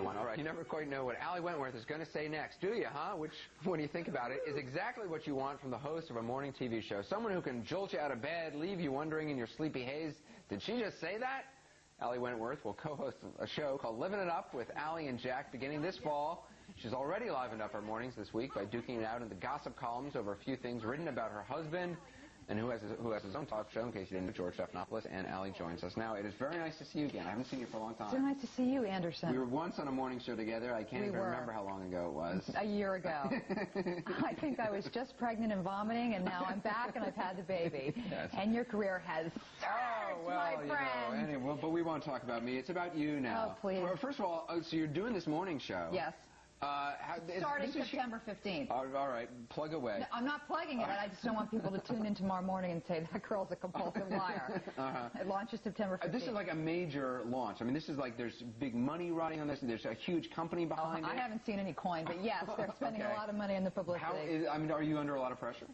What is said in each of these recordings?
everyone. All right, you never quite know what Ali Wentworth is going to say next, do you, huh? Which, when you think about it, is exactly what you want from the host of a morning TV show. Someone who can jolt you out of bed, leave you wondering in your sleepy haze, did she just say that? Ali Wentworth will co-host a show called Living It Up with Ali and Jack beginning this fall. She's already livened up her mornings this week by duking it out in the gossip columns over a few things written about her husband, and who has his own talk show, in case you didn't know. George Stephanopoulos, and Ali joins us now. It is very nice to see you again. I haven't seen you for a long time. So nice to see you, Anderson. We were once on a morning show together. I can't even remember how long ago it was. A year ago. I think I was just pregnant and vomiting, and now I'm back and I've had the baby. Yes. And your career has surged, my friend. Anyway, but we won't talk about me. It's about you now. Oh, please. Well, first of all, so you're doing this morning show. Yes. Starting September 15th. All right, plug away. No, I'm not plugging it. I just don't want people to tune in tomorrow morning and say, that girl's a compulsive liar. It launches September 15th. This is like a major launch. I mean, this is like, there's big money riding on this, and there's a huge company behind it. I haven't seen any coin, but yes, they're spending a lot of money on the publicity. Are you under a lot of pressure?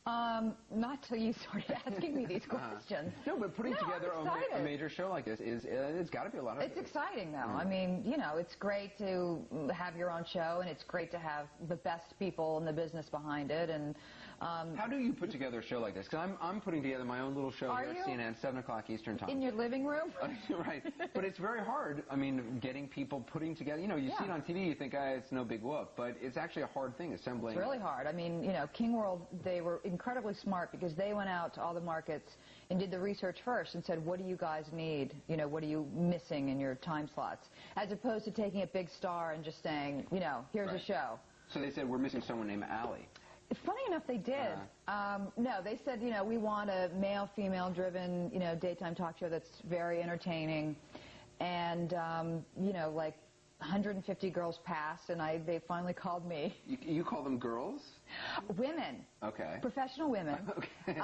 Not till you started asking me these questions. No, but putting together a major show like this it's got to be a lot of. It's exciting, though. I mean, you know, it's great to have your own show, and it's great to have the best people in the business behind it. And how do you put together a show like this? Because I'm putting together my own little show here at CNN, 7 o'clock Eastern Time. In your living room? Right. But it's very hard. I mean, getting people putting together. You know, you see it on TV, you think, it's no big whoop, but it's actually a hard thing assembling. It's really hard. I mean, you know, King World, they were incredibly smart because they went out to all the markets and did the research first and said, what do you guys need? You know, what are you missing in your time slots? As opposed to taking a big star and just saying, you know, here's a show. So they said, we're missing someone named Ali. Funny enough, they did. No, they said, you know, we want a male-female driven, you know, daytime talk show that's very entertaining. And, you know, like 150 girls passed, and they finally called me. You call them girls? Women. Okay. Professional women. Okay.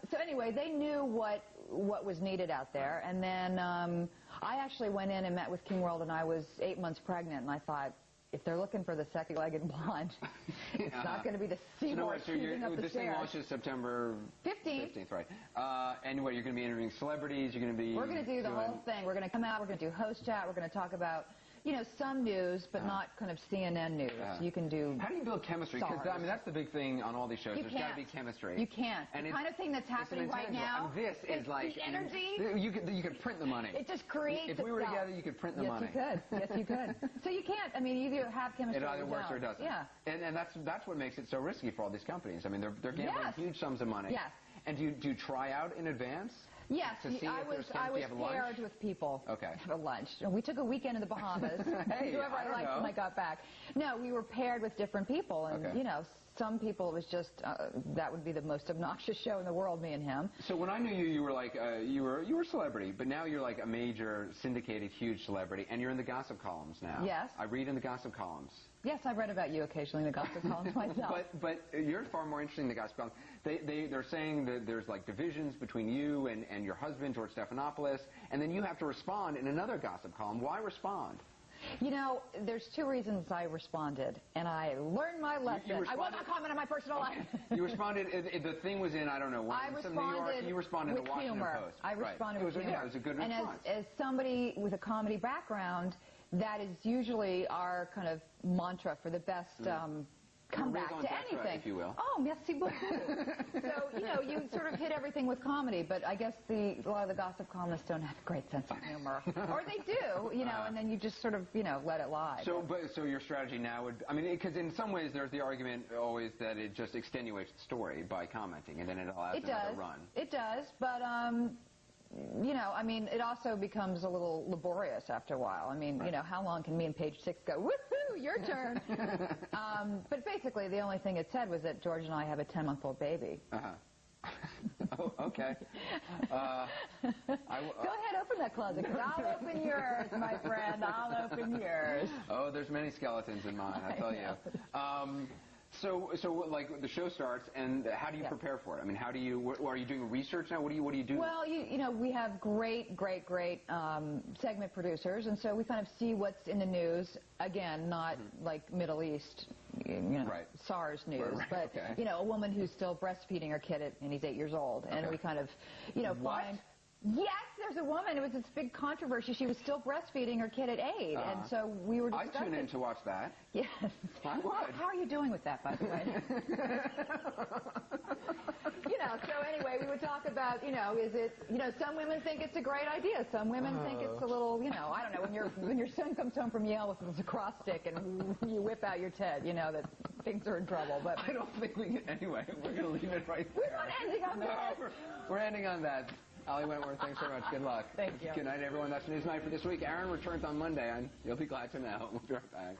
So anyway, they knew what was needed out there. And then I actually went in and met with King World, and I was 8 months pregnant, and I thought, if they're looking for the second-legged blonde, it's not going to be the seahorse shooting up the this stairs. thing launches September 15th. 15th, right. And what, you're going to be interviewing celebrities? You're going to be... We're going to do the whole thing. We're going to come out. We're going to do host chat. We're going to talk about, you know, some news, but not kind of CNN news. You can do... How do you build chemistry? Because, I mean, that's the big thing on all these shows. There's got to be chemistry. You can't. And the kind of thing that's happening right now... And this is like... The energy... You could print the money. It just creates If we were together, you could print the money. Yes, you could. Yes, you could. So you can't. I mean, you either have chemistry or you don't. It either works or it doesn't. Yeah. And that's what makes it so risky for all these companies. I mean, they're gambling huge sums of money. Yes. And do you try out in advance? Yes, I was paired with people. Okay. Have a lunch. We took a weekend in the Bahamas. Hey, whoever I liked when I got back. No, we were paired with different people, and you know, some people it was just that would be the most obnoxious show in the world, me and him. So when I knew you, you were like you were a celebrity, but now you're like a major syndicated huge celebrity, and you're in the gossip columns now. Yes. I read in the gossip columns. Yes, I've read about you occasionally in the gossip columns myself. But you're far more interesting in the gossip columns. They're saying that there's like divisions between you and your husband, George Stephanopoulos, and then you have to respond in another gossip column. Why respond? You know, there's two reasons I responded, and I learned my lesson. I will not comment on my personal life. You responded, the thing was in, I don't know, some New York, you responded in the Washington Post. I responded with humor. Yeah, it was a good response. And as somebody with a comedy background, that is usually our kind of mantra for the best comeback to anything. If you will. Oh, merci beaucoup. So, you know, you sort of hit everything with comedy, but I guess a lot of the gossip columnists don't have a great sense of humor. Or they do, you know, and then you just sort of, you know, let it lie. So your strategy now would, I mean, because in some ways there's the argument always that it just extenuates the story by commenting, and then it allows another run. It does, but you know, I mean, it also becomes a little laborious after a while. I mean, you know, how long can me and Page Six go, woohoo, your turn? But basically, the only thing it said was that George and I have a 10-month-old baby. Oh, okay. Go ahead, open that closet, because I'll open yours, my friend. I'll open yours. Oh, there's many skeletons in mine, I tell you. So like the show starts, and how do you prepare for it? I mean, how do you? Are you doing research now? What do you do? Well, you know, we have great segment producers, and so we kind of see what's in the news. Again, not like Middle East, you know, SARS news, but you know, a woman who's still breastfeeding her kid and he's 8 years old, and we kind of, you know, find. Yes, there's a woman. It was this big controversy. She was still breastfeeding her kid at 8, and so we were discussing. I tune in to watch that. Yes. I would. How are you doing with that, by the way? So anyway, we would talk about, is it, some women think it's a great idea. Some women think it's a little, I don't know, when your son comes home from Yale with a cross stick and you whip out your Ted, that things are in trouble. But I don't think we can, anyway, we're going to leave it right there. We're not ending on that. We're ending on that. Ali Wentworth, thanks so much. Good luck. Thank you. Good night, everyone. That's Newsnight for this week. Aaron returns on Monday, and you'll be glad to know. We'll be right back.